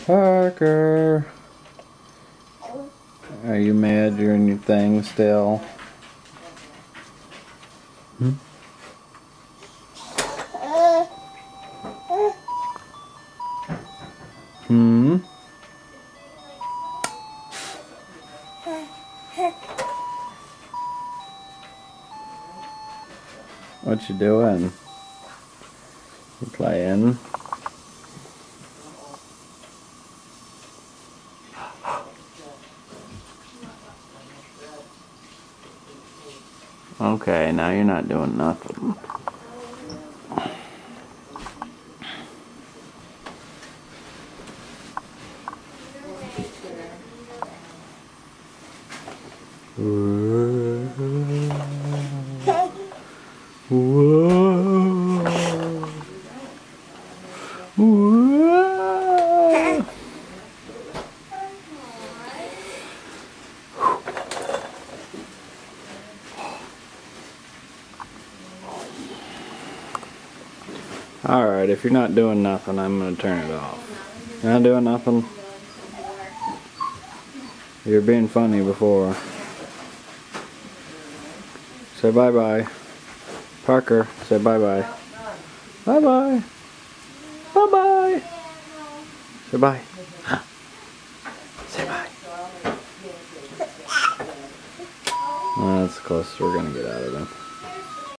Parker, are you mad you're in your thing still? Hmm? Hmm? What you doing? You playing? Okay, now you're not doing nothing. Alright, if you're not doing nothing, I'm gonna turn it off. You're not doing nothing? You were being funny before. Say bye-bye. Parker, say bye-bye. Bye-bye. Bye-bye. Say bye. Say bye. That's the closest we're gonna get out of him.